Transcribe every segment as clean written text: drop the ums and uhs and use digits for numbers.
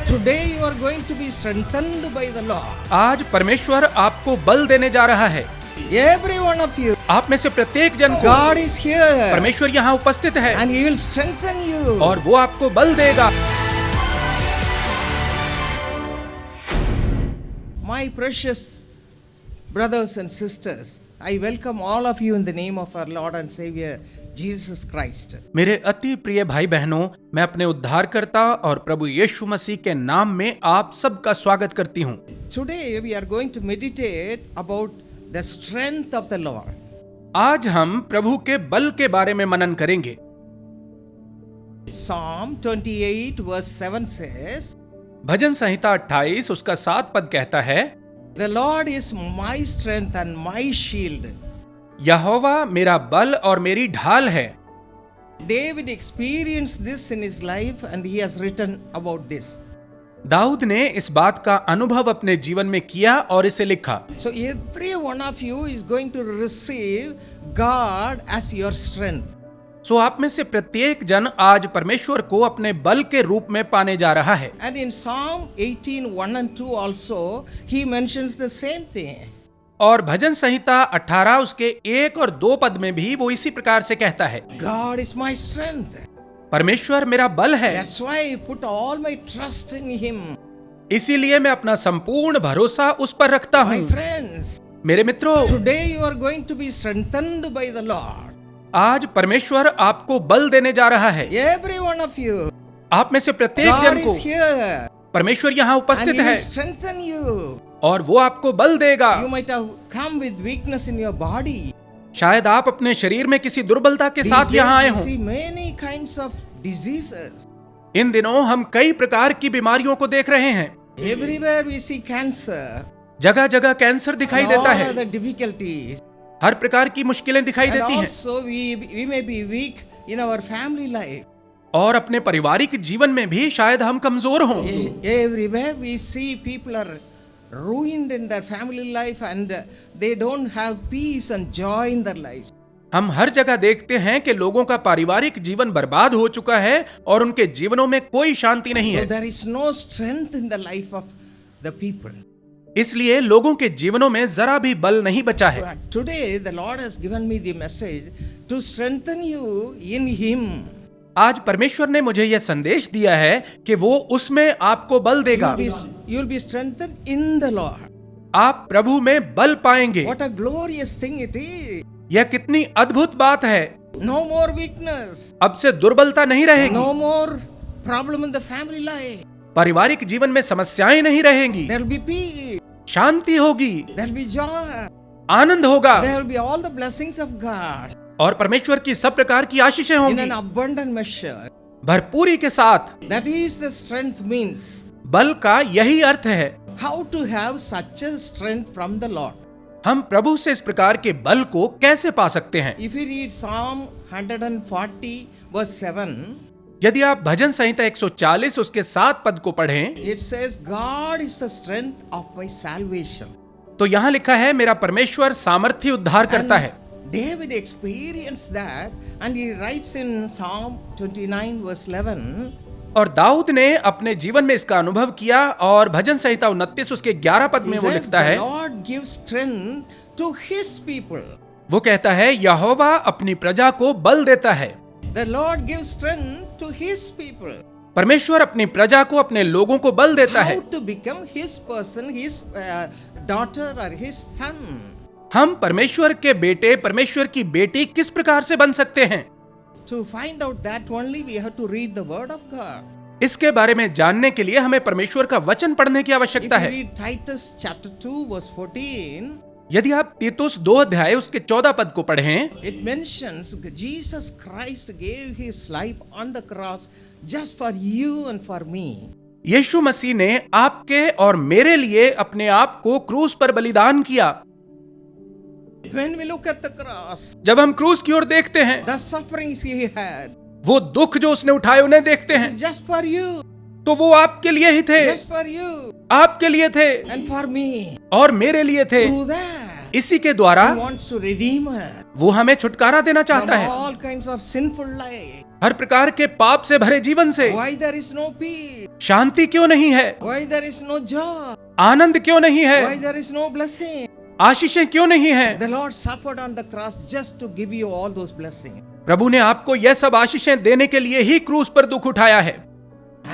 Today you are going to be strengthened by the Lord. आज परमेश्वर आपको बल देने जा रहा है। Every one of you. आप में से प्रत्येक जन को God is here. परमेश्वर यहाँ उपस्थित है And He will strengthen you. और वो आपको बल देगा। My precious brothers and sisters, I welcome all of you in the name of our Lord and Savior Jesus Christ. मेरे अति प्रिय भाई बहनों, मैं अपने उद्धारकर्ता और प्रभु यीशु मसीह के नाम में आप सबका स्वागत करती हूँ। Today we are going to meditate about the strength of the Lord. आज हम प्रभु के बल के बारे में मनन करेंगे। Psalm 28 verse 7 says, भजन संहिता 28 उसका 7 पद कहता है, The Lord is my strength and my shield. यहोवा मेरा बल और मेरी ढाल है। David experienced this in his life and he has written about this. Dawood ने इस बात का अनुभव अपने जीवन में किया और इसे लिखा। So every one of you is going to receive God as your strength. सो आप में से प्रत्येक जन आज परमेश्वर को अपने बल के रूप में पाने जा रहा है। And in Psalm 18, 1 and 2 also, he mentions the same thing. और भजन संहिता 18 उसके 1 और 2 पद में भी वो इसी प्रकार से कहता है, God is my strength. परमेश्वर मेरा बल है, That's why I put all my trust in Him. इसीलिए मैं अपना संपूर्ण भरोसा उस पर रखता My हूँ। friends, मेरे मित्रों, today you are going to be strengthened by the Lord. आज परमेश्वर आपको बल देने जा रहा है। Every one of you. आप में से प्रत्येक God जन is को here. परमेश्वर यहाँ And उपस्थित He है will strengthen you. और वो आपको बल देगा। You might have come with weakness in your body. शायद आप अपने शरीर में किसी दुर्बलता के These साथ यहाँ आए days we हों। see many kinds of diseases. इन दिनों हम कई प्रकार की बीमारियों को देख रहे हैं। Everywhere we see cancer. जगह जगह कैंसर दिखाई And देता all है, other difficulties. हर प्रकार की मुश्किलें दिखाई And देती हैं also we may be weak in our family life. और अपने पारिवारिक जीवन में भी शायद हम कमजोर हों। Everywhere we see people are ruined in their family life and they don't have peace and joy in their lives. हम हर जगह देखते हैं कि लोगों का पारिवारिक जीवन बर्बाद हो चुका है और उनके जीवनों में कोई शांति नहीं So है। there is no strength in the life of the people. इसलिए लोगों के जीवनों में जरा भी बल नहीं बचा है। But today the Lord has given me the message to strengthen you in Him. आज परमेश्वर ने मुझे यह संदेश दिया है कि वो उसमें आपको बल देगा। You'll be strengthened in the Lord. आप प्रभु में बल पाएंगे। What a glorious thing it is. यह कितनी अद्भुत बात है। No more weakness. अब से दुर्बलता नहीं रहेगी। No more problem in the family life. पारिवारिक जीवन में समस्याएं नहीं रहेंगी। There will be peace. शांति होगी, There will be joy. आनंद होगा There will be all the blessings of God और परमेश्वर की सब प्रकार की आशीषें in होंगी an abundant measure. भरपूरी के साथ। That is the strength means. बल का यही अर्थ है। How to have such a strength from the Lord. हम प्रभु से इस प्रकार के बल को कैसे पा सकते हैं? If you read Psalm 140 verse 7, यदि आप भजन संहिता 140 उसके 7 पद को पढ़ें, it says, God is the strength of my salvation. तो यहाँ लिखा है, मेरा परमेश्वर सामर्थ्य उद्धार करता है। David experienced that and he writes in Psalm 29 verse 11, और दाऊद ने अपने जीवन में इसका अनुभव किया और भजन संहिता 29 उसके 11 पद में he वो says, लिखता the है, Lord gives strength to his people. वो कहता है, यहोवा अपनी प्रजा को बल देता है। The Lord gives strength to his people. परमेश्वर अपनी प्रजा को, अपने लोगों को बल देता है। How to become his person, his daughter or his son. हम परमेश्वर के बेटे, परमेश्वर की बेटी किस प्रकार से बन सकते हैं? To find out that only we have to read the word of God. इसके बारे में जानने के लिए हमें परमेश्वर का वचन पढ़ने की If आवश्यकता you है। read Titus chapter 2 verse 14, यदि आप तीतुस 2 अध्याय उसके 14 पद को पढ़ें, it mentions Jesus Christ gave his life on the cross just for you and for me. यीशु मसीह ने आपके और मेरे लिए अपने आप को क्रूस पर बलिदान किया। When we look at the cross, जब हम क्रूस की ओर देखते हैं, the sufferings he had, वो दुख जो उसने उठाए उन्हें देखते हैं, it's just for you, तो वो आपके लिए ही थे, just for you आपके लिए थे and for me. और मेरे लिए थे। Through that, इसी के द्वारा he wants to redeem us वो हमें छुटकारा देना from चाहता है all kinds of sinful life. हर प्रकार के पाप से भरे जीवन से। Why there is no peace? शांति क्यों नहीं है? Why there is no joy? आनंद क्यों नहीं Why है? there is no blessing? आशीषें क्यों नहीं है? The Lord suffered on the cross just to give you all those blessings. प्रभु ने आपको यह सब आशीषें देने के लिए ही क्रूस पर दुख उठाया है।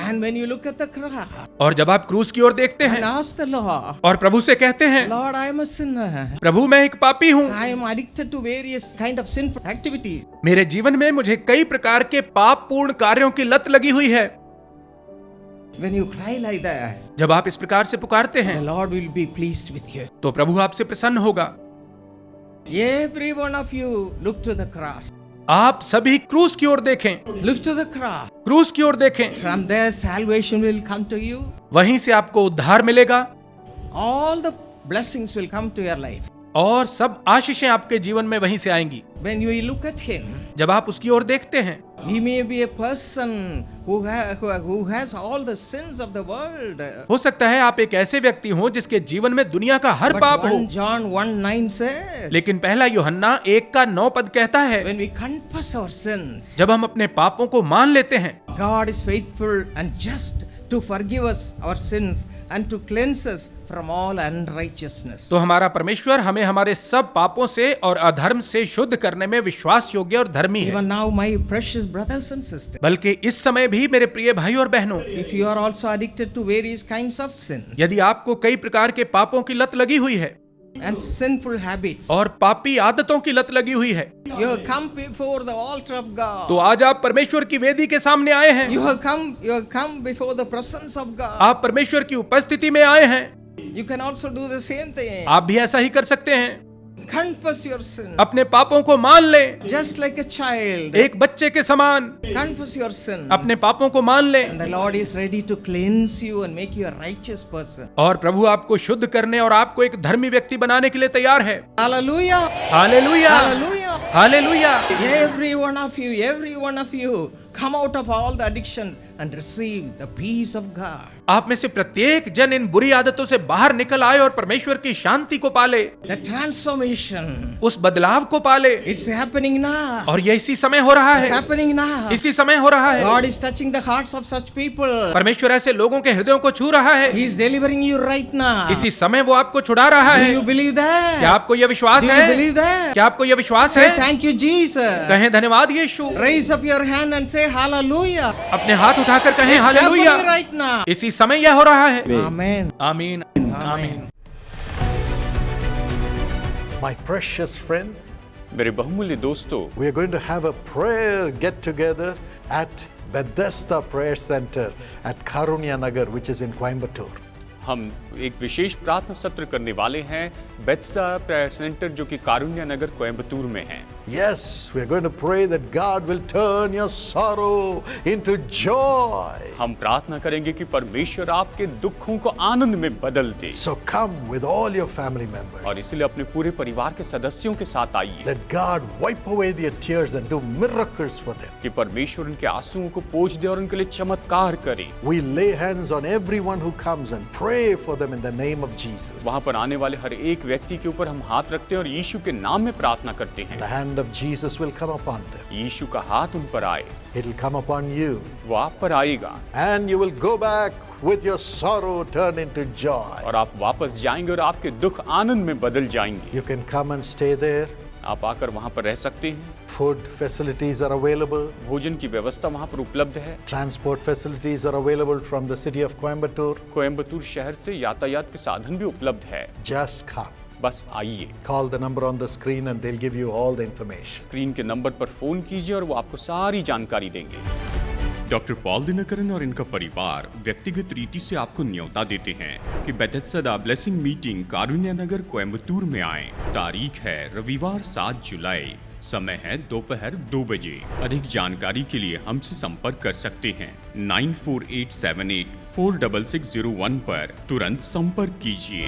And when you look at the cross और जब आप क्रूस की ओर देखते and हैं ask the Lord, और प्रभु से कहते हैं, Lord, I am a sinner. प्रभु मैं एक पापी हूँ, I am addicted to various kind of sinful activities. मेरे जीवन में मुझे कई प्रकार के पाप पूर्ण कार्यों की लत लगी हुई है। When you cry like that, जब आप इस प्रकार से पुकारते the हैं Lord will be pleased with you. तो प्रभु आपसे प्रसन्न होगा। Every one of you look to the cross. आप सभी क्रूस की ओर देखें, Look to the cross. क्रूस की ओर देखें, From there salvation will come to you. वहीं से आपको उद्धार मिलेगा All the blessings will come to your life. और सब आशीषें आपके जीवन में वहीं से आएंगी। When you look at him, जब आप उसकी ओर देखते हैं, he may be a person who has all the sins of the world. हो सकता है आप एक ऐसे व्यक्ति हो जिसके जीवन में दुनिया का हर But पाप हो, 1 John 1:9 says, लेकिन पहला यूहन्ना 1:9 पद कहता है, when we confess our sins, जब हम अपने पापों को मान लेते हैं, God is faithful and just to forgive us our sins and to cleanse us from all unrighteousness. तो हमारा परमेश्वर हमें हमारे सब पापों से और अधर्म से शुद्ध करने में विश्वास योग्य और धर्मी है। Even now, my precious brothers and sisters, बल्कि इस समय भी मेरे प्रिय भाई और बहनों, if you are also addicted to various kinds of sins यदि आपको कई प्रकार के पापों की लत लगी हुई है and sinful habits, और पापी आदतों की लत लगी हुई है, you have come before the altar of God. तो आज आप परमेश्वर की वेदी के सामने आए हैं। You have come before the presence of God. आप परमेश्वर की उपस्थिति में आए हैं। You can also do the same thing. आप भी ऐसा ही कर सकते हैं। Confess your sin. अपने पापों को मान लें, Just like a child. एक बच्चे के समान Confess your sin. अपने पापों को मान लें, And the Lord is ready to cleanse you and make you a righteous person. और प्रभु आपको शुद्ध करने और आपको एक धर्मी व्यक्ति बनाने के लिए तैयार है। Hallelujah. Hallelujah, Hallelujah. Hallelujah. Every one of you, come out of all the addictions and receive the peace of God. आप में से प्रत्येक जन इन बुरी आदतों से बाहर निकल आए और परमेश्वर की शांति को पाले, The transformation. उस बदलाव को पाले। It's happening now. और ये इसी समय हो रहा It's है, happening now. इसी समय हो रहा है। God is touching the hearts of such people. परमेश्वर ऐसे लोगों के हृदयों को छू रहा है। He is delivering you right now. इसी समय वो आपको छुड़ा रहा Do है। you believe that? क्या आपको यह विश्वास Do you है? believe that? क्या आपको यह विश्वास Say है? thank you, Jesus. कहें धन्यवाद यीशु। Raise up your hand and say hallelujah. अपने हाथ उठाकर कहें It's hallelujah. happening right now. इसी समय यह हो रहा है। Amen. आमीन, आमीन। My precious friend, मेरे बहुमूल्य दोस्तों, we are going to have a prayer get together at Bethesda Prayer Center at Karunya Nagar, which is in Coimbatore. हम एक विशेष प्रार्थना सत्र करने वाले हैं बेथेस्दा प्रेयर सेंटर जो कि कारुण्या नगर कोयम्बतूर में है। Yes, we are going to pray that God will turn your sorrow into joy. हम प्रार्थना करेंगे कि परमेश्वर आपके दुखों को आनंद में बदल दे। So come with all your family और members. इसलिए अपने पूरे परिवार के सदस्यों के साथ आइए Let God wipe away their tears and do miracles for them. कि परमेश्वर उनके आंसुओं को पोंछ दे और उनके लिए चमत्कार करे। We lay hands on everyone who comes and pray for them in the name of Jesus. वहाँ पर आने वाले हर एक व्यक्ति के ऊपर हम हाथ रखते हैं और यीशु के नाम में प्रार्थना करते The हैं। hand of Jesus will come upon them. यीशु का हाथ उन पर आए, It will come upon you. वो आप पर आएगा And you will go back with your sorrow turned into joy. और आप वापस जाएंगे और आपके दुख आनंद में बदल जाएंगे। You can come and stay there. आप आकर वहाँ पर रह सकते हैं। Food facilities are available. भोजन की व्यवस्था वहाँ पर उपलब्ध है। Transport facilities are available from the city of Coimbatore. Coimbatore शहर से यातायात के साधन भी उपलब्ध है। Just come. बस आइए, Call the number on the screen and they'll give you all the information. Screen के नंबर पर फोन कीजिए और वो आपको सारी जानकारी देंगे। डॉक्टर पॉल दिनकरन और इनका परिवार व्यक्तिगत रीति से आपको न्योता देते हैं कि बेथेस्दा ब्लेसिंग मीटिंग कारुण्या नगर कोयम्बतूर में आएं। तारीख है रविवार 7 जुलाई, समय है दोपहर 2 बजे। अधिक जानकारी के लिए हमसे संपर्क कर सकते हैं 9487846601 पर तुरंत संपर्क कीजिए।